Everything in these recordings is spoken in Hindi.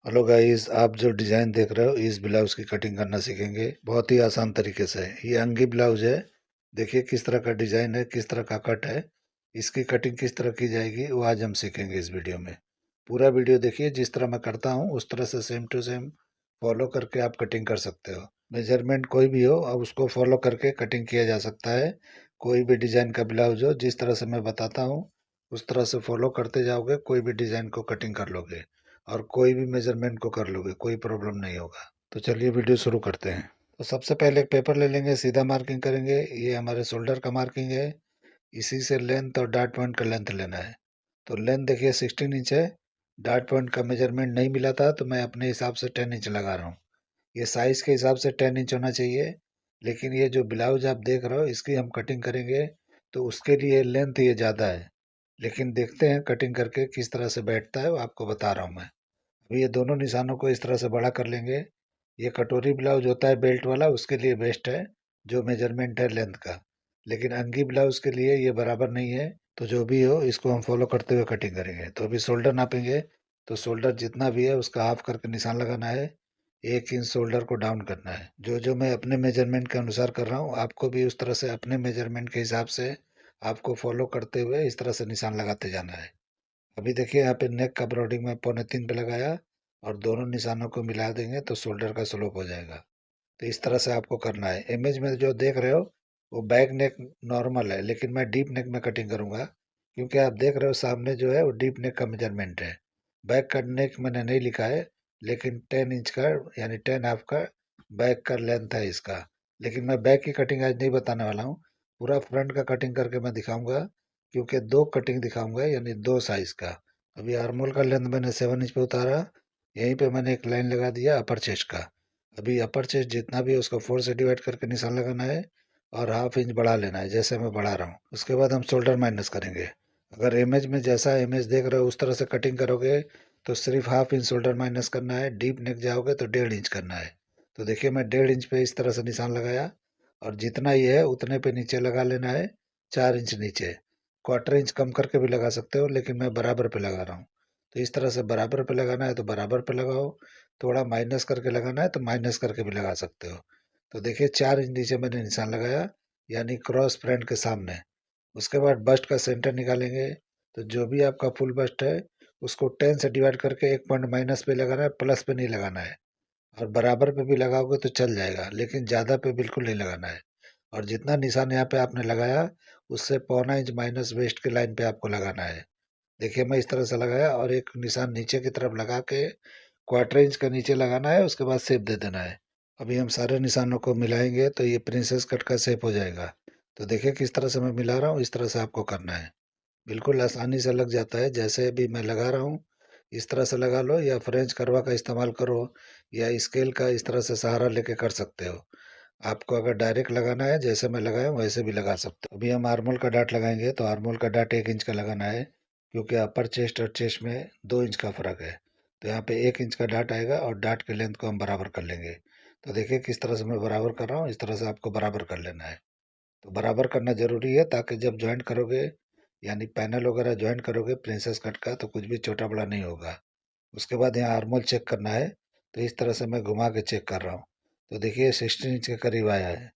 हेलो गाइस, आप जो डिज़ाइन देख रहे हो इस ब्लाउज की कटिंग करना सीखेंगे बहुत ही आसान तरीके से। ये अंगी ब्लाउज है। देखिए किस तरह का डिज़ाइन है, किस तरह का कट है। इसकी कटिंग किस तरह की जाएगी वो आज हम सीखेंगे इस वीडियो में। पूरा वीडियो देखिए, जिस तरह मैं करता हूँ उस तरह से सेम टू सेम फॉलो करके आप कटिंग कर सकते हो। मेजरमेंट कोई भी हो, अब उसको फॉलो करके कटिंग किया जा सकता है। कोई भी डिज़ाइन का ब्लाउज हो, जिस तरह से मैं बताता हूँ उस तरह से फॉलो करते जाओगे, कोई भी डिज़ाइन को कटिंग कर लोगे और कोई भी मेजरमेंट को कर लोगे, कोई प्रॉब्लम नहीं होगा। तो चलिए वीडियो शुरू करते हैं। तो सबसे पहले एक पेपर ले लेंगे, सीधा मार्किंग करेंगे। ये हमारे शोल्डर का मार्किंग है। इसी से लेंथ और डार्ट पॉइंट का लेंथ लेना है। तो लेंथ देखिए 16 इंच है। डार्ट पॉइंट का मेजरमेंट नहीं मिला था तो मैं अपने हिसाब से 10 इंच लगा रहा हूँ। ये साइज के हिसाब से 10 इंच होना चाहिए। लेकिन ये जो ब्लाउज आप देख रहे हो इसकी हम कटिंग करेंगे तो उसके लिए लेंथ ये ज़्यादा है। लेकिन देखते हैं कटिंग करके किस तरह से बैठता है, वो आपको बता रहा हूँ मैं। अभी ये दोनों निशानों को इस तरह से बड़ा कर लेंगे। ये कटोरी ब्लाउज होता है बेल्ट वाला, उसके लिए बेस्ट है जो मेजरमेंट है लेंथ का। लेकिन अंगी ब्लाउज के लिए ये बराबर नहीं है। तो जो भी हो इसको हम फॉलो करते हुए कटिंग करेंगे। तो अभी शोल्डर नापेंगे। तो शोल्डर जितना भी है उसका हाफ करके निशान लगाना है। 1 इंच शोल्डर को डाउन करना है। जो जो मैं अपने मेजरमेंट के अनुसार कर रहा हूँ, आपको भी उस तरह से अपने मेजरमेंट के हिसाब से आपको फॉलो करते हुए इस तरह से निशान लगाते जाना है। अभी देखिए यहाँ पे नेक का ब्रॉडिंग में 3.25 पे लगाया और दोनों निशानों को मिला देंगे तो शोल्डर का स्लोप हो जाएगा। तो इस तरह से आपको करना है। इमेज में जो देख रहे हो वो बैक नेक नॉर्मल है, लेकिन मैं डीप नेक में कटिंग करूंगा क्योंकि आप देख रहे हो सामने जो है वो डीप नेक का मेजरमेंट है। बैक का नेक मैंने नहीं लिखा है, लेकिन 10 इंच का यानी 10 हाफ का बैक का लेंथ है इसका। लेकिन मैं बैक की कटिंग आज नहीं बताने वाला हूँ। पूरा फ्रंट का कटिंग करके मैं दिखाऊंगा, क्योंकि दो कटिंग दिखाऊंगा यानी दो साइज का। अभी आर्मोल का लेंथ मैंने 7 इंच पे उतारा। यहीं पे मैंने एक लाइन लगा दिया अपर चेस्ट का। अभी अपर चेस्ट जितना भी है उसको 4 से डिवाइड करके निशान लगाना है और हाफ इंच बढ़ा लेना है जैसे मैं बढ़ा रहा हूँ। उसके बाद हम शोल्डर माइनस करेंगे। अगर इमेज में जैसा इमेज देख रहे हो उस तरह से कटिंग करोगे तो सिर्फ हाफ इंच शोल्डर माइनस करना है। डीप नेक जाओगे तो 1.5 इंच करना है। तो देखिए मैं 1.5 इंच पे इस तरह से निशान लगाया और जितना ये है उतने पे नीचे लगा लेना है। 4 इंच नीचे। 1/4 इंच कम करके भी लगा सकते हो, लेकिन मैं बराबर पे लगा रहा हूँ। तो इस तरह से बराबर पे लगाना है तो बराबर पे लगाओ। थोड़ा माइनस करके लगाना है तो माइनस करके भी लगा सकते हो। तो देखिए 4 इंच नीचे मैंने निशान लगाया, यानी क्रॉस फ्रंट के सामने। उसके बाद बस्ट का सेंटर निकालेंगे। तो जो भी आपका फुल बस्ट है उसको 10 से डिवाइड करके एक पॉइंट माइनस पे लगाना है, प्लस पे नहीं लगाना है। और बराबर पे भी लगाओगे तो चल जाएगा, लेकिन ज़्यादा पे बिल्कुल नहीं लगाना है। और जितना निशान यहाँ पे आपने लगाया उससे 0.25 इंच माइनस वेस्ट की लाइन पे आपको लगाना है। देखिए मैं इस तरह से लगाया और एक निशान नीचे की तरफ लगा के 1/4 इंच का नीचे लगाना है, उसके बाद शेप दे देना है। अभी हम सारे निशानों को मिलाएंगे तो ये प्रिंसेस कट का शेप हो जाएगा। तो देखिए किस तरह से मैं मिला रहा हूँ, इस तरह से आपको करना है। बिल्कुल आसानी से लग जाता है, जैसे भी मैं लगा रहा हूँ इस तरह से लगा लो, या फ्रेंच करवा का इस्तेमाल करो या स्केल का इस तरह से सहारा लेके कर सकते हो। आपको अगर डायरेक्ट लगाना है जैसे मैं लगाया हूँ वैसे भी लगा सकते हो। अभी हम आर्मोल का डाट लगाएंगे तो आर्मोल का डाट 1 इंच का लगाना है, क्योंकि अपर चेस्ट और चेस्ट में 2 इंच का फर्क है। तो यहाँ पे 1 इंच का डाट आएगा और डाट के लेंथ को हम बराबर कर लेंगे। तो देखिए किस तरह से मैं बराबर कर रहा हूँ, इस तरह से आपको बराबर कर लेना है। तो बराबर करना जरूरी है ताकि जब ज्वाइंट करोगे यानी पैनल वगैरह ज्वाइंट करोगे प्रिंसेस कट का तो कुछ भी छोटा बड़ा नहीं होगा। उसके बाद यहाँ आर्मोल चेक करना है। तो इस तरह से मैं घुमा के चेक कर रहा हूँ। तो देखिए 16 इंच के करीब आया है।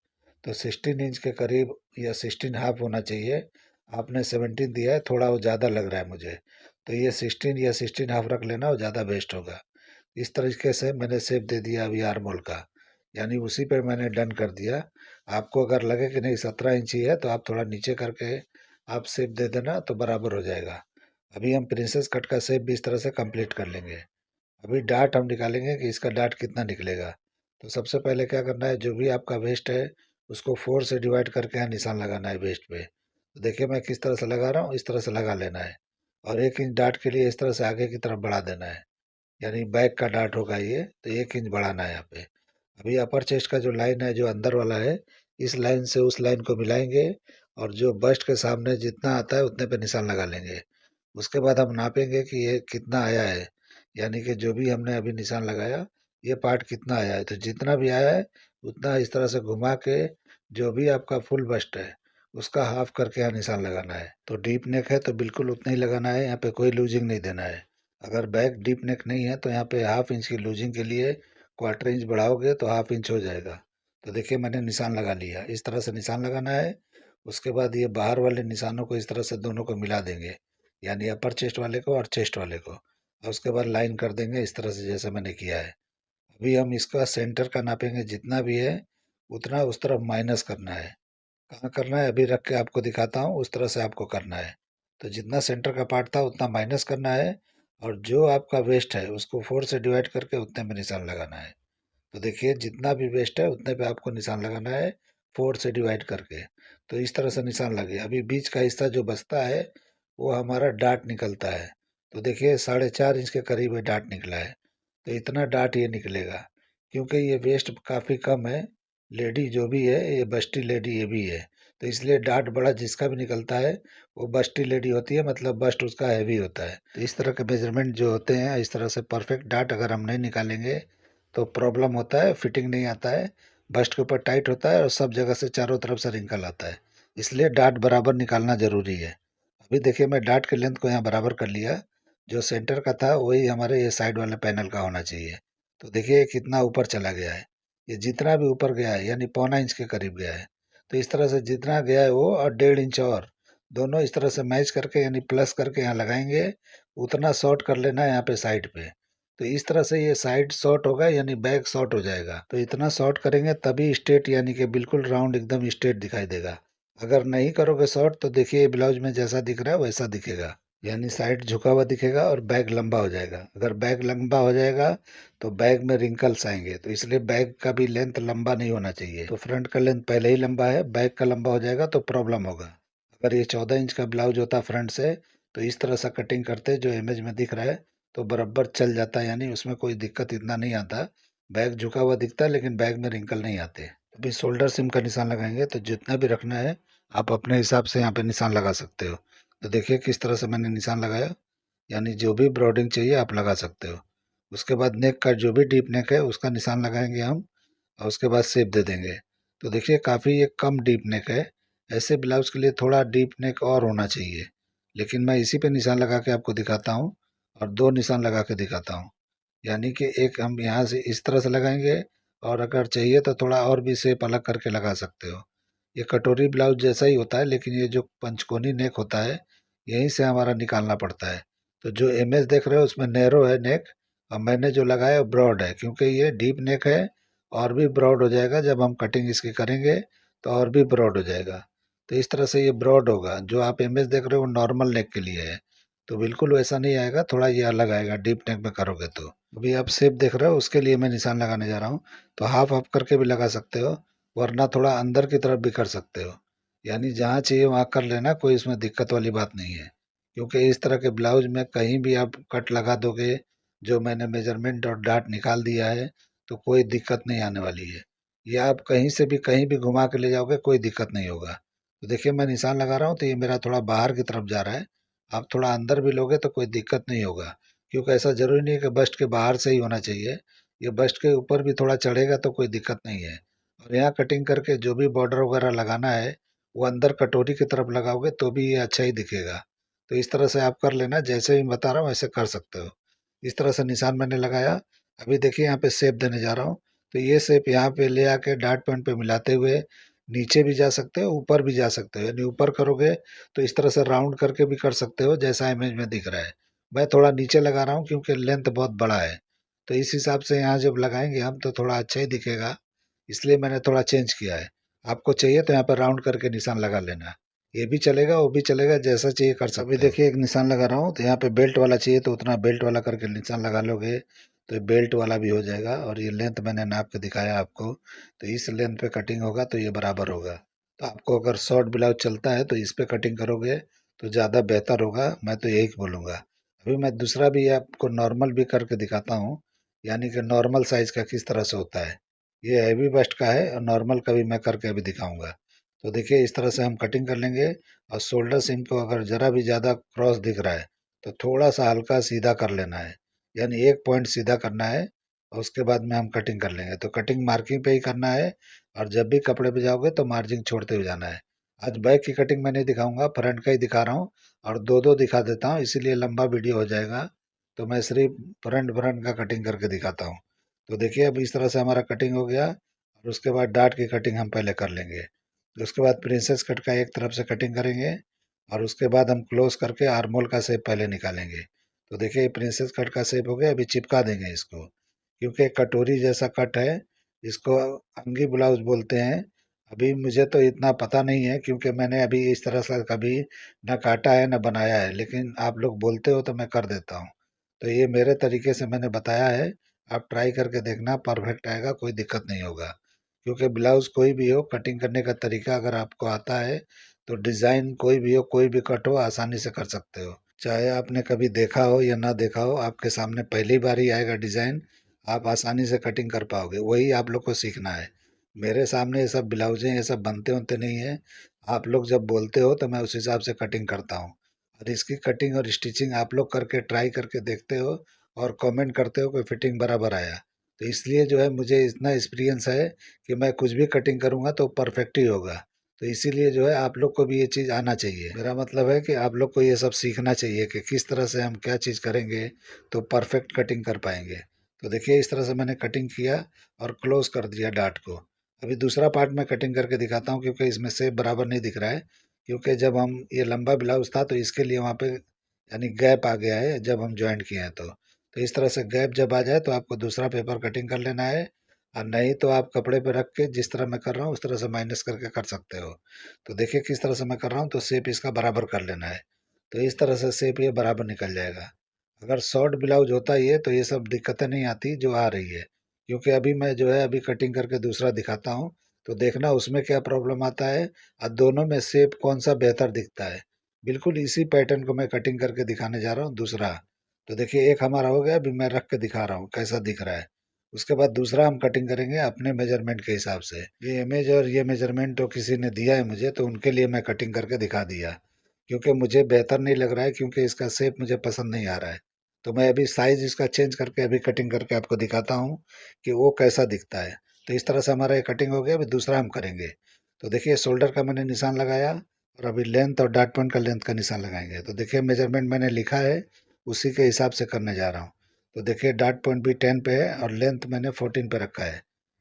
तो 16 इंच के करीब या 16 हाफ होना चाहिए। आपने 17 दिया है, थोड़ा वो ज़्यादा लग रहा है मुझे। तो ये 16 या 16 हाफ रख लेना, वो ज़्यादा बेस्ट होगा। इस तरीके से मैंने शेप दे दिया अभी आर्मोल का, यानी उसी पे मैंने डन कर दिया। आपको अगर लगे कि नहीं 17 इंच ही है तो आप थोड़ा नीचे करके आप शेप दे देना तो बराबर हो जाएगा। अभी हम प्रिंसेस कट का शेप भी इस तरह से कंप्लीट कर लेंगे। अभी डार्ट हम निकालेंगे कि इसका डार्ट कितना निकलेगा। तो सबसे पहले क्या करना है, जो भी आपका वेस्ट है उसको 4 से डिवाइड करके यहाँ निशान लगाना है वेस्ट पे। तो देखिए मैं किस तरह से लगा रहा हूँ, इस तरह से लगा लेना है। और 1 इंच डार्ट के लिए इस तरह से आगे की तरफ बढ़ा देना है, यानी बैक का डार्ट होगा ये, तो 1 इंच बढ़ाना है यहाँ पे। अभी अपर चेस्ट का जो लाइन है जो अंदर वाला है, इस लाइन से उस लाइन को मिलाएंगे और जो बस्ट के सामने जितना आता है उतने पे निशान लगा लेंगे। उसके बाद हम नापेंगे कि ये कितना आया है, यानी कि जो भी हमने अभी निशान लगाया ये पार्ट कितना आया है। तो जितना भी आया है उतना इस तरह से घुमा के जो भी आपका फुल बस्ट है उसका हाफ करके यहाँ निशान लगाना है। तो डीप नेक है तो बिल्कुल उतना ही लगाना है, यहाँ पे कोई लूजिंग नहीं देना है। अगर बैक डीप नेक नहीं है तो यहाँ पे हाफ इंच की लूजिंग के लिए क्वार्टर इंच बढ़ाओगे तो हाफ इंच हो जाएगा। तो देखिए मैंने निशान लगा लिया, इस तरह से निशान लगाना है। उसके बाद ये बाहर वाले निशानों को इस तरह से दोनों को मिला देंगे, यानी अपर चेस्ट वाले को और चेस्ट वाले को, और उसके बाद लाइन कर देंगे इस तरह से जैसे मैंने किया है। अभी हम इसका सेंटर का नापेंगे, जितना भी है उतना उस तरफ माइनस करना है। कहाँ करना है अभी रख के आपको दिखाता हूँ, उस तरह से आपको करना है। तो जितना सेंटर का पार्ट था उतना माइनस करना है, और जो आपका वेस्ट है उसको 4 से डिवाइड करके उतने में निशान लगाना है। तो देखिए जितना भी वेस्ट है उतने पे आपको निशान लगाना है, 4 से डिवाइड करके। तो इस तरह से निशान लगे। अभी बीच का हिस्सा जो बचता है वो हमारा डाट निकलता है। तो देखिए 4.5 इंच के करीब ये डाट निकला है। तो इतना डाट ये निकलेगा, क्योंकि ये वेस्ट काफ़ी कम है। लेडी जो भी है ये बस्टी लेडी ये भी है, तो इसलिए डाट बड़ा जिसका भी निकलता है वो बस्टी लेडी होती है, मतलब बस्ट उसका हैवी होता है। तो इस तरह के मेजरमेंट जो होते हैं, इस तरह से परफेक्ट डाट अगर हम नहीं निकालेंगे तो प्रॉब्लम होता है, फिटिंग नहीं आता है, बस्ट के ऊपर टाइट होता है और सब जगह से चारों तरफ से रिंकल आता है। इसलिए डाट बराबर निकालना ज़रूरी है। अभी देखिए मैं डाट के लेंथ को यहाँ बराबर कर लिया। जो सेंटर का था वही हमारे ये साइड वाले पैनल का होना चाहिए। तो देखिए ये कितना ऊपर चला गया है। ये जितना भी ऊपर गया है यानी 0.25 इंच के करीब गया है। तो इस तरह से जितना गया है वो और 1.5 इंच और दोनों इस तरह से मैच करके यानी प्लस करके यहाँ लगाएंगे। उतना शॉर्ट कर लेना है यहाँ पे साइड पे। तो इस तरह से ये साइड शॉर्ट होगा यानी बैक शॉर्ट हो जाएगा। तो इतना शॉर्ट करेंगे तभी स्ट्रेट यानी कि बिल्कुल राउंड एकदम स्ट्रेट दिखाई देगा। अगर नहीं करोगे शॉर्ट तो देखिए ब्लाउज में जैसा दिख रहा है वैसा दिखेगा, यानी साइड झुका हुआ दिखेगा और बैक लंबा हो जाएगा। अगर बैक लंबा हो जाएगा तो बैक में रिंकल्स आएंगे, तो इसलिए बैक का भी लेंथ लंबा नहीं होना चाहिए। तो फ्रंट का लेंथ पहले ही लंबा है, बैक का लंबा हो जाएगा तो प्रॉब्लम होगा। अगर ये 14 इंच का ब्लाउज होता फ्रंट से तो इस तरह से कटिंग करते जो इमेज में दिख रहा है तो बराबर चल जाता है, यानी उसमें कोई दिक्कत इतना नहीं आता। बैक झुका हुआ दिखता है लेकिन बैक में रिंकल नहीं आते। अभी शोल्डर सिम का निशान लगाएंगे तो जितना भी रखना है आप अपने हिसाब से यहाँ पे निशान लगा सकते हो। तो देखिए किस तरह से मैंने निशान लगाया, यानी जो भी ब्रॉडिंग चाहिए आप लगा सकते हो। उसके बाद नेक का जो भी डीप नेक है उसका निशान लगाएंगे हम, और उसके बाद शेप दे देंगे। तो देखिए काफ़ी ये कम डीप नेक है। ऐसे ब्लाउज के लिए थोड़ा डीप नेक और होना चाहिए, लेकिन मैं इसी पे निशान लगा के आपको दिखाता हूँ और दो निशान लगा के दिखाता हूँ। यानी कि एक हम यहाँ से इस तरह से लगाएंगे, और अगर चाहिए तो थोड़ा और भी शेप अलग करके लगा सकते हो। ये कटोरी ब्लाउज जैसा ही होता है, लेकिन ये जो पंचकोनी नेक होता है यहीं से हमारा निकालना पड़ता है। तो जो इमेज देख रहे हो उसमें नैरो है नेक, और मैंने जो लगाया ब्रॉड है, क्योंकि ये डीप नेक है। और भी ब्रॉड हो जाएगा जब हम कटिंग इसकी करेंगे, तो और भी ब्रॉड हो जाएगा। तो इस तरह से ये ब्रॉड होगा। जो आप इमेज देख रहे हो वो नॉर्मल नेक के लिए है, तो बिल्कुल वैसा नहीं आएगा, थोड़ा ये अलग आएगा डीप नेक में करोगे तो। अभी आप शेप देख रहे हो उसके लिए मैं निशान लगाने जा रहा हूँ। तो हाफ हाफ करके भी लगा सकते हो, वरना थोड़ा अंदर की तरफ भी कर सकते हो। यानी जहाँ चाहिए वहाँ कर लेना, कोई इसमें दिक्कत वाली बात नहीं है। क्योंकि इस तरह के ब्लाउज में कहीं भी आप कट लगा दोगे, जो मैंने मेजरमेंट और डाट निकाल दिया है, तो कोई दिक्कत नहीं आने वाली है। ये आप कहीं से भी कहीं भी घुमा के ले जाओगे कोई दिक्कत नहीं होगा। तो देखिए मैं निशान लगा रहा हूँ तो ये मेरा थोड़ा बाहर की तरफ जा रहा है। आप थोड़ा अंदर भी लोगे तो कोई दिक्कत नहीं होगा, क्योंकि ऐसा ज़रूरी नहीं है कि बस्ट के बाहर से ही होना चाहिए। ये बस्ट के ऊपर भी थोड़ा चढ़ेगा तो कोई दिक्कत नहीं है। और यहाँ कटिंग करके जो भी बॉर्डर वगैरह लगाना है वो अंदर कटोरी की तरफ लगाओगे तो भी ये अच्छा ही दिखेगा। तो इस तरह से आप कर लेना, जैसे भी बता रहा हूँ वैसे कर सकते हो। इस तरह से निशान मैंने लगाया। अभी देखिए यहाँ पे शेप देने जा रहा हूँ। तो ये शेप यहाँ पे ले आके डाट पॉइंट पे मिलाते हुए नीचे भी जा सकते हो, ऊपर भी जा सकते हो। यानी ऊपर करोगे तो इस तरह से राउंड करके भी कर सकते हो जैसा इमेज में दिख रहा है। मैं थोड़ा नीचे लगा रहा हूँ क्योंकि लेंथ बहुत बड़ा है। तो इस हिसाब से यहाँ जब लगाएंगे हम तो थोड़ा अच्छा ही दिखेगा, इसलिए मैंने थोड़ा चेंज किया है। आपको चाहिए तो यहाँ पर राउंड करके निशान लगा लेना। ये भी चलेगा वो भी चलेगा, जैसा चाहिए कर सकते हो। अभी देखिए एक निशान लगा रहा हूँ, तो यहाँ पे बेल्ट वाला चाहिए तो उतना बेल्ट वाला करके निशान लगा लोगे तो ये बेल्ट वाला भी हो जाएगा। और ये लेंथ मैंने नाप के दिखाया आपको, तो इस लेंथ पे कटिंग होगा तो ये बराबर होगा। तो आपको अगर शॉर्ट ब्लाउज चलता है तो इस पे कटिंग करोगे तो ज़्यादा बेहतर होगा, मैं तो यही बोलूँगा। अभी मैं दूसरा भी आपको नॉर्मल भी करके दिखाता हूँ, यानी कि नॉर्मल साइज़ का किस तरह से होता है। ये हैवी बस्ट का है और नॉर्मल का भी मैं करके अभी दिखाऊंगा। तो देखिए इस तरह से हम कटिंग कर लेंगे। और शोल्डर सीम को अगर ज़रा भी ज़्यादा क्रॉस दिख रहा है तो थोड़ा सा हल्का सीधा कर लेना है, यानी एक पॉइंट सीधा करना है। और उसके बाद में हम कटिंग कर लेंगे। तो कटिंग मार्किंग पे ही करना है, और जब भी कपड़े पे जाओगे तो मार्जिन छोड़ते हुए जाना है। आज बैक की कटिंग मैं नहीं दिखाऊंगा, फ्रंट का ही दिखा रहा हूँ। और दो दो दिखा देता हूँ इसीलिए लंबा वीडियो हो जाएगा। तो मैं सिर्फ फ्रंट फ्रंट का कटिंग करके दिखाता हूँ। तो देखिए अब इस तरह से हमारा कटिंग हो गया और उसके बाद डार्ट की कटिंग हम पहले कर लेंगे। तो उसके बाद प्रिंसेस कट का एक तरफ से कटिंग करेंगे और उसके बाद हम क्लोज करके आर्मोल का शेप पहले निकालेंगे। तो देखिए प्रिंसेस कट का शेप हो गया, अभी चिपका देंगे इसको, क्योंकि कटोरी जैसा कट है, इसको अंगी ब्लाउज बोलते हैं। अभी मुझे तो इतना पता नहीं है क्योंकि मैंने अभी इस तरह से कभी ना काटा है ना बनाया है, लेकिन आप लोग बोलते हो तो मैं कर देता हूँ। तो ये मेरे तरीके से मैंने बताया है, आप ट्राई करके देखना, परफेक्ट आएगा, कोई दिक्कत नहीं होगा। क्योंकि ब्लाउज कोई भी हो, कटिंग करने का तरीका अगर आपको आता है तो डिजाइन कोई भी हो, कोई भी कट हो, आसानी से कर सकते हो। चाहे आपने कभी देखा हो या ना देखा हो, आपके सामने पहली बार ही आएगा डिजाइन, आप आसानी से कटिंग कर पाओगे। वही आप लोग को सीखना है। मेरे सामने ये सब ब्लाउजें ये सब बनते होते नहीं है। आप लोग जब बोलते हो तो मैं उस हिसाब से कटिंग करता हूँ। और इसकी कटिंग और स्टिचिंग आप लोग करके ट्राई करके देखते हो और कमेंट करते हो कि फिटिंग बराबर आया। तो इसलिए जो है मुझे इतना एक्सपीरियंस है कि मैं कुछ भी कटिंग करूँगा तो परफेक्ट ही होगा। तो इसीलिए जो है आप लोग को भी ये चीज़ आना चाहिए। मेरा मतलब है कि आप लोग को ये सब सीखना चाहिए कि किस तरह से हम क्या चीज़ करेंगे तो परफेक्ट कटिंग कर पाएंगे। तो देखिए इस तरह से मैंने कटिंग किया और क्लोज कर दिया डार्ट को। अभी दूसरा पार्ट मैं कटिंग करके दिखाता हूँ क्योंकि इसमें शेप बराबर नहीं दिख रहा है। क्योंकि जब हम ये लंबा ब्लाउज था तो इसके लिए वहाँ पे यानी गैप आ गया है जब हम जॉइंट किए हैं तो इस तरह से गैप जब आ जाए तो आपको दूसरा पेपर कटिंग कर लेना है। और नहीं तो आप कपड़े पे रख के जिस तरह मैं कर रहा हूँ उस तरह से माइनस करके कर सकते हो। तो देखिए किस तरह से मैं कर रहा हूँ, तो शेप इसका बराबर कर लेना है। तो इस तरह से शेप ये बराबर निकल जाएगा। अगर शॉर्ट ब्लाउज होता ये तो ये सब दिक्कतें नहीं आती जो आ रही है। क्योंकि अभी मैं जो है अभी कटिंग करके दूसरा दिखाता हूँ, तो देखना उसमें क्या प्रॉब्लम आता है और दोनों में शेप कौन सा बेहतर दिखता है। बिल्कुल इसी पैटर्न को मैं कटिंग करके दिखाने जा रहा हूँ दूसरा। तो देखिए एक हमारा हो गया, अभी मैं रख के दिखा रहा हूँ कैसा दिख रहा है। उसके बाद दूसरा हम कटिंग करेंगे अपने मेजरमेंट के हिसाब से। ये इमेज और ये मेजरमेंट तो किसी ने दिया है मुझे, तो उनके लिए मैं कटिंग करके दिखा दिया। क्योंकि मुझे बेहतर नहीं लग रहा है, क्योंकि इसका शेप मुझे पसंद नहीं आ रहा है। तो मैं अभी साइज इसका चेंज करके अभी कटिंग करके आपको दिखाता हूँ कि वो कैसा दिखता है। तो इस तरह से हमारा ये कटिंग हो गया, अभी दूसरा हम करेंगे। तो देखिए शोल्डर का मैंने निशान लगाया और अभी लेंथ और डार्ट पॉइंट का लेंथ का निशान लगाएंगे। तो देखिए मेजरमेंट मैंने लिखा है, उसी के हिसाब से करने जा रहा हूँ। तो देखिए डार्ट पॉइंट भी 10 पे है और लेंथ मैंने 14 पे रखा है।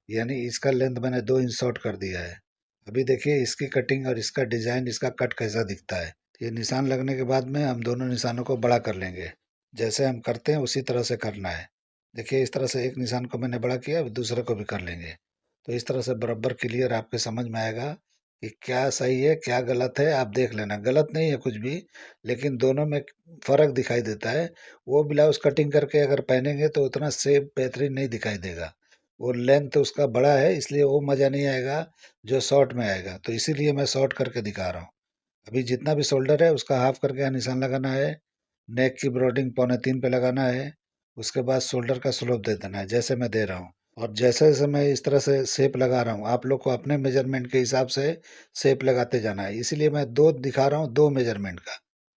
यानी इसका लेंथ मैंने 2 इंच शॉर्ट कर दिया है। अभी देखिए इसकी कटिंग और इसका डिजाइन, इसका कट कैसा दिखता है। ये निशान लगने के बाद में हम दोनों निशानों को बड़ा कर लेंगे। जैसे हम करते हैं उसी तरह से करना है। देखिए इस तरह से एक निशान को मैंने बड़ा किया, अब दूसरे को भी कर लेंगे। तो इस तरह से बराबर क्लियर आपके समझ में आएगा कि क्या सही है क्या गलत है। आप देख लेना, गलत नहीं है कुछ भी, लेकिन दोनों में फर्क दिखाई देता है। वो ब्लाउज कटिंग करके अगर पहनेंगे तो उतना शेप बेहतरीन नहीं दिखाई देगा। वो लेंथ उसका बड़ा है इसलिए वो मजा नहीं आएगा जो शॉर्ट में आएगा। तो इसीलिए मैं शॉर्ट करके दिखा रहा हूँ। अभी जितना भी शोल्डर है उसका हाफ करके यहाँ निशान लगाना है। नेक की ब्रॉडिंग 2.25 पे लगाना है। उसके बाद शोल्डर का स्लोप दे देना है जैसे मैं दे रहा हूँ। और जैसे जैसे मैं इस तरह से शेप लगा रहा हूँ, आप लोग को अपने मेजरमेंट के हिसाब से शेप लगाते जाना है। इसीलिए मैं दो दिखा रहा हूँ, दो मेजरमेंट का,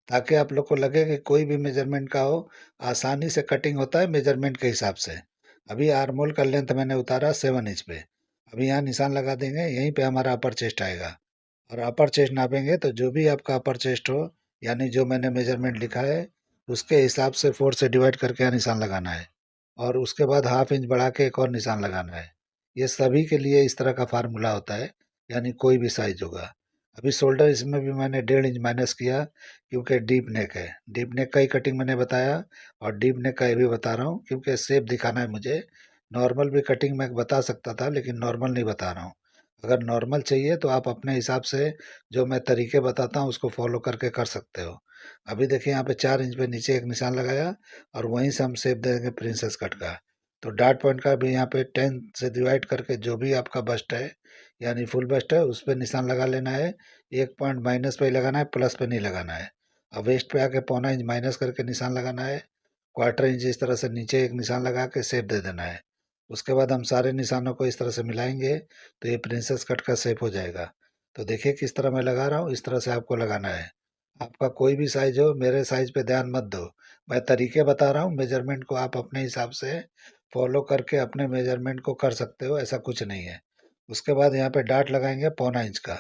ताकि आप लोग को लगे कि कोई भी मेजरमेंट का हो, आसानी से कटिंग होता है मेजरमेंट के हिसाब से। अभी आर्मोल का लेंथ मैंने उतारा 7 इंच पे। अभी यहाँ निशान लगा देंगे, यहीं पे हमारा अपर चेस्ट आएगा। और अपर चेस्ट नापेंगे तो जो भी आपका अपर चेस्ट हो, यानी जो मैंने मेजरमेंट लिखा है उसके हिसाब से 4 से डिवाइड करके यहाँ निशान लगाना है। और उसके बाद हाफ इंच बढ़ा के एक और निशान लगाना है। ये सभी के लिए इस तरह का फार्मूला होता है, यानी कोई भी साइज होगा। अभी शोल्डर इसमें भी मैंने 1.5 इंच माइनस किया, क्योंकि डीप नेक है। डीप नेक का ही कटिंग मैंने बताया और डीप नेक का ये भी बता रहा हूँ क्योंकि शेप दिखाना है मुझे। नॉर्मल भी कटिंग मैं बता सकता था लेकिन नॉर्मल नहीं बता रहा हूँ। अगर नॉर्मल चाहिए तो आप अपने हिसाब से जो मैं तरीके बताता हूँ उसको फॉलो करके कर सकते हो। अभी देखिए यहाँ पे 4 इंच पे नीचे एक निशान लगाया और वहीं से हम शेप देंगे प्रिंसेस कट का। तो डार्ट पॉइंट का भी यहाँ पे 10 से डिवाइड करके जो भी आपका बस्ट है, यानी फुल बस्ट है, उस पे निशान लगा लेना है। एक पॉइंट माइनस पे ही लगाना है, प्लस पे नहीं लगाना है। अब वेस्ट पे आके 0.25 इंच माइनस करके निशान लगाना है। 1/4 इंच इस तरह से नीचे एक निशान लगा के शेप दे देना है। उसके बाद हम सारे निशानों को इस तरह से मिलाएंगे तो ये प्रिंसेस कट का शेप हो जाएगा। तो देखिए किस तरह मैं लगा रहा हूँ, इस तरह से आपको लगाना है। आपका कोई भी साइज हो, मेरे साइज पे ध्यान मत दो। मैं तरीके बता रहा हूँ, मेजरमेंट को आप अपने हिसाब से फॉलो करके अपने मेजरमेंट को कर सकते हो, ऐसा कुछ नहीं है। उसके बाद यहाँ पे डार्ट लगाएंगे 0.25 इंच का,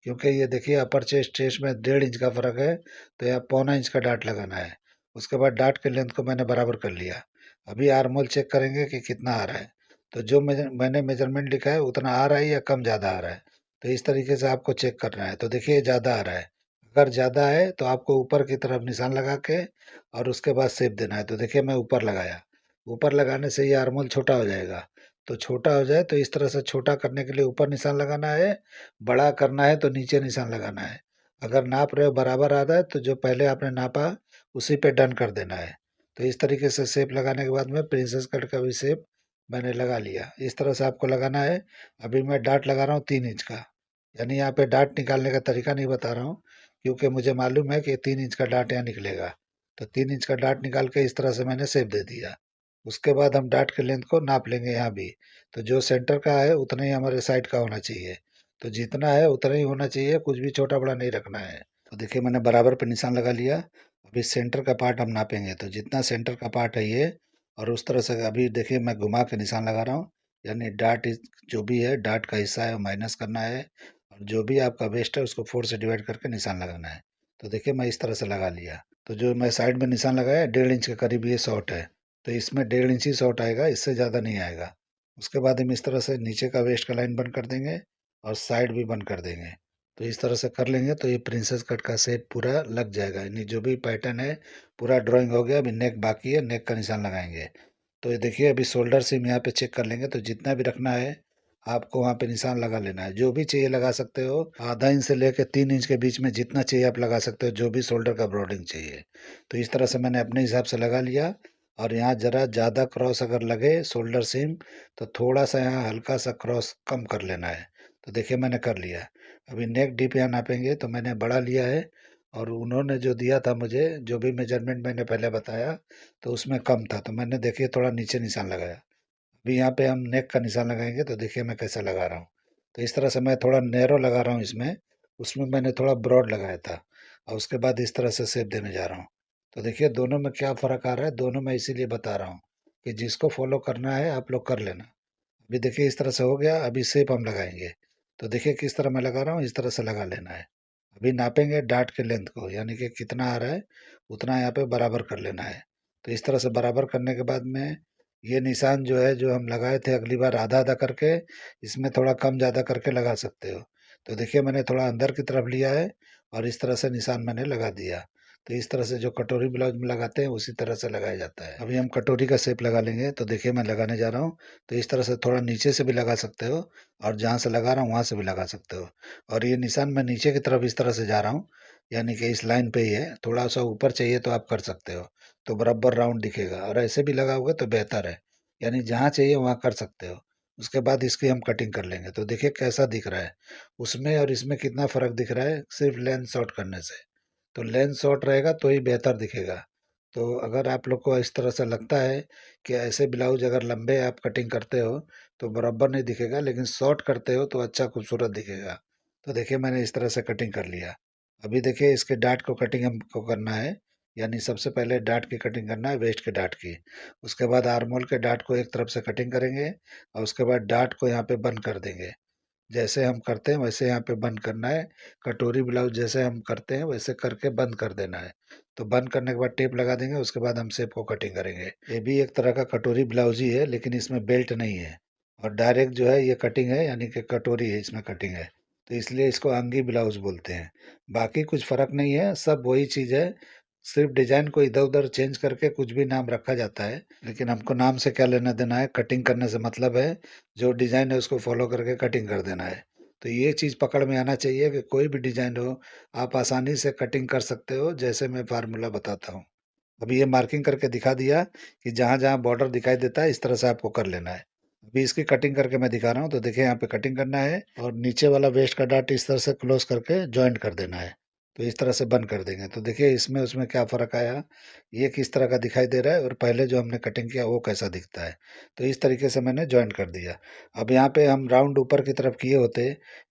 क्योंकि ये देखिए अपर चेस्ट चेस्ट में 1.5 इंच का फर्क है, तो यहाँ 0.25 इंच का डार्ट लगाना है। उसके बाद डार्ट के लेंथ को मैंने बराबर कर लिया। अभी आर्म होल चेक करेंगे कि कितना आ रहा है। तो जो मैंने मेजरमेंट लिखा है उतना आ रहा है या कम ज़्यादा आ रहा है। तो इस तरीके से आपको चेक करना है। तो देखिए ज़्यादा आ रहा है। अगर ज़्यादा है तो आपको ऊपर की तरफ निशान लगा के और उसके बाद शेप देना है। तो देखिए मैं ऊपर लगाया। ऊपर लगाने से ये आर्म होल छोटा हो जाएगा। तो छोटा हो जाए तो इस तरह से छोटा करने के लिए ऊपर निशान लगाना है, बड़ा करना है तो नीचे निशान लगाना है। अगर नाप रहे हो बराबर आ रहा है तो जो पहले आपने नापा उसी पे डन कर देना है। तो इस तरीके से शेप लगाने के बाद में प्रिंसेस कट का भी शेप मैंने लगा लिया। इस तरह से आपको लगाना है। अभी मैं डार्ट लगा रहा हूँ 3 इंच का। यानी यहाँ पे डार्ट निकालने का तरीका नहीं बता रहा हूँ, क्योंकि मुझे मालूम है कि 3 इंच का डार्ट यहाँ निकलेगा। तो 3 इंच का डार्ट निकाल के इस तरह से मैंने शेप दे दिया। उसके बाद हम डार्ट के लेंथ को नाप लेंगे यहाँ भी। तो जो सेंटर का है उतना ही हमारे साइड का होना चाहिए। तो जितना है उतना ही होना चाहिए, कुछ भी छोटा बड़ा नहीं रखना है। तो देखिए मैंने बराबर पे निशान लगा लिया। अभी सेंटर का पार्ट हम नापेंगे। तो जितना सेंटर का पार्ट है ये, और उस तरह से अभी देखिए मैं घुमा के निशान लगा रहा हूँ। यानी जो भी है डार्ट का हिस्सा है वो माइनस करना है, और जो भी आपका वेस्ट है उसको 4 से डिवाइड करके निशान लगाना है। तो देखिए मैं इस तरह से लगा लिया। तो जो मैं साइड में निशान लगाया 1.5 इंच के करीब ये शॉर्ट है। तो इसमें 1.5 इंच ही शॉर्ट आएगा, इससे ज़्यादा नहीं आएगा। उसके बाद हम इस तरह से नीचे का वेस्ट का लाइन बंद कर देंगे और साइड भी बंद कर देंगे। तो इस तरह से कर लेंगे तो ये प्रिंसेस कट का शेप पूरा लग जाएगा। यानी जो भी पैटर्न है पूरा ड्राइंग हो गया। अभी नेक बाकी है, नेक का निशान लगाएंगे। तो ये देखिए अभी शोल्डर सीम यहाँ पे चेक कर लेंगे। तो जितना भी रखना है आपको वहाँ पे निशान लगा लेना है। जो भी चाहिए लगा सकते हो, आधा इंच से लेकर 3 इंच के बीच में जितना चाहिए आप लगा सकते हो, जो भी शोल्डर का ब्रॉडिंग चाहिए। तो इस तरह से मैंने अपने हिसाब से लगा लिया। और यहाँ जरा ज़्यादा क्रॉस अगर लगे शोल्डर सीम तो थोड़ा सा यहाँ हल्का सा क्रॉस कम कर लेना है। तो देखिए मैंने कर लिया। अभी नेक डीप यहाँ नापेंगे। तो मैंने बड़ा लिया है, और उन्होंने जो दिया था मुझे, जो भी मेजरमेंट मैंने पहले बताया, तो उसमें कम था। तो मैंने देखिए थोड़ा नीचे निशान लगाया। अभी यहाँ पे हम नेक का निशान लगाएंगे। तो देखिए मैं कैसे लगा रहा हूँ। तो इस तरह से मैं थोड़ा नैरो लगा रहा हूँ इसमें। उसमें मैंने थोड़ा ब्रॉड लगाया था, और उसके बाद इस तरह से शेप देने जा रहा हूँ। तो देखिए दोनों में क्या फ़र्क आ रहा है, दोनों में इसीलिए बता रहा हूँ कि जिसको फॉलो करना है आप लोग कर लेना। अभी देखिए इस तरह से हो गया। अभी शेप हम लगाएंगे। तो देखिए किस तरह मैं लगा रहा हूँ, इस तरह से लगा लेना है। अभी नापेंगे डार्ट के लेंथ को, यानी कि कितना आ रहा है उतना यहाँ पे बराबर कर लेना है। तो इस तरह से बराबर करने के बाद में ये निशान जो है, जो हम लगाए थे अगली बार आधा आधा करके, इसमें थोड़ा कम ज़्यादा करके लगा सकते हो। तो देखिए मैंने थोड़ा अंदर की तरफ लिया है और इस तरह से निशान मैंने लगा दिया। तो इस तरह से जो कटोरी ब्लाउज में लगाते हैं उसी तरह से लगाया जाता है। अभी हम कटोरी का शेप लगा लेंगे। तो देखिए मैं लगाने जा रहा हूँ। तो इस तरह से थोड़ा नीचे से भी लगा सकते हो, और जहाँ से लगा रहा हूँ वहाँ से भी लगा सकते हो। और ये निशान मैं नीचे की तरफ इस तरह से जा रहा हूँ, यानी कि इस लाइन पे ही है। थोड़ा सा ऊपर चाहिए तो आप कर सकते हो, तो बराबर राउंड दिखेगा। और ऐसे भी लगाओगे तो बेहतर है, यानी जहाँ चाहिए वहाँ कर सकते हो। उसके बाद इसकी हम कटिंग कर लेंगे। तो देखिए कैसा दिख रहा है, उसमें और इसमें कितना फ़र्क दिख रहा है सिर्फ लेंथ शॉर्ट करने से। तो लेंथ शॉर्ट रहेगा तो ही बेहतर दिखेगा। तो अगर आप लोग को इस तरह से लगता है कि ऐसे ब्लाउज अगर लंबे आप कटिंग करते हो तो बराबर नहीं दिखेगा, लेकिन शॉर्ट करते हो तो अच्छा खूबसूरत दिखेगा। तो देखिए मैंने इस तरह से कटिंग कर लिया। अभी देखिए इसके डार्ट को कटिंग हमको करना है। यानी सबसे पहले डार्ट की कटिंग करना है, वेस्ट के डार्ट की। उसके बाद आर्म होल के डार्ट को एक तरफ से कटिंग करेंगे, और उसके बाद डार्ट को यहाँ पे बंद कर देंगे। जैसे हम करते हैं वैसे यहाँ पे बंद करना है। कटोरी ब्लाउज जैसे हम करते हैं वैसे करके बंद कर देना है। तो बंद करने के बाद टेप लगा देंगे। उसके बाद हम शेप को कटिंग करेंगे। ये भी एक तरह का कटोरी ब्लाउज ही है, लेकिन इसमें बेल्ट नहीं है, और डायरेक्ट जो है ये कटिंग है, यानी कि कटोरी है इसमें कटिंग है। तो इसलिए इसको अंगी ब्लाउज बोलते हैं। बाकी कुछ फर्क नहीं है, सब वही चीज़ है। सिर्फ डिजाइन को इधर उधर चेंज करके कुछ भी नाम रखा जाता है, लेकिन हमको नाम से क्या लेना देना है। कटिंग करने से मतलब है जो डिजाइन है उसको फॉलो करके कटिंग कर देना है। तो ये चीज़ पकड़ में आना चाहिए कि कोई भी डिजाइन हो आप आसानी से कटिंग कर सकते हो, जैसे मैं फार्मूला बताता हूँ। अभी ये मार्किंग करके दिखा दिया कि जहाँ जहाँ बॉर्डर दिखाई देता है इस तरह से आपको कर लेना है। अभी इसकी कटिंग करके मैं दिखा रहा हूँ। तो देखिए यहाँ पे कटिंग करना है, और नीचे वाला वेस्ट का डार्ट इस तरह से क्लोज करके ज्वाइंट कर देना है। तो इस तरह से बंद कर देंगे। तो देखिए इसमें उसमें क्या फ़र्क आया, ये किस तरह का दिखाई दे रहा है और पहले जो हमने कटिंग किया वो कैसा दिखता है। तो इस तरीके से मैंने ज्वाइंट कर दिया। अब यहाँ पे हम राउंड ऊपर की तरफ किए होते,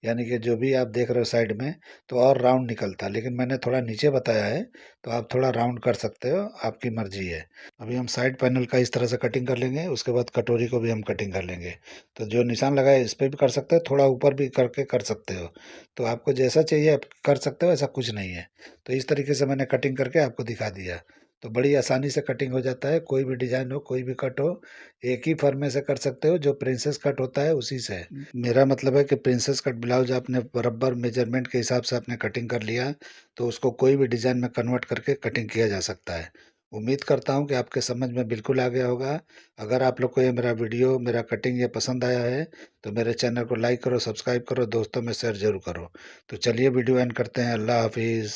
यानी कि जो भी आप देख रहे हो साइड में, तो और राउंड निकलता, लेकिन मैंने थोड़ा नीचे बताया है तो आप थोड़ा राउंड कर सकते हो, आपकी मर्जी है। अभी हम साइड पैनल का इस तरह से कटिंग कर लेंगे। उसके बाद कटोरी को भी हम कटिंग कर लेंगे। तो जो निशान लगाए इस पे भी कर सकते हो, थोड़ा ऊपर भी करके कर सकते हो। तो आपको जैसा चाहिए आप कर सकते हो, ऐसा कुछ नहीं है। तो इस तरीके से मैंने कटिंग करके आपको दिखा दिया। तो बड़ी आसानी से कटिंग हो जाता है। कोई भी डिज़ाइन हो, कोई भी कट हो, एक ही फर में से कर सकते हो, जो प्रिंसेस कट होता है उसी से। मेरा मतलब है कि प्रिंसेस कट ब्लाउज आपने बराबर मेजरमेंट के हिसाब से आपने कटिंग कर लिया, तो उसको कोई भी डिज़ाइन में कन्वर्ट करके कटिंग किया जा सकता है। उम्मीद करता हूँ कि आपके समझ में बिल्कुल आ गया होगा। अगर आप लोग को ये मेरा वीडियो, मेरा कटिंग ये पसंद आया है, तो मेरे चैनल को लाइक करो, सब्सक्राइब करो, दोस्तों में शेयर ज़रूर करो। तो चलिए वीडियो एंड करते हैं। अल्लाह हाफ़िज़।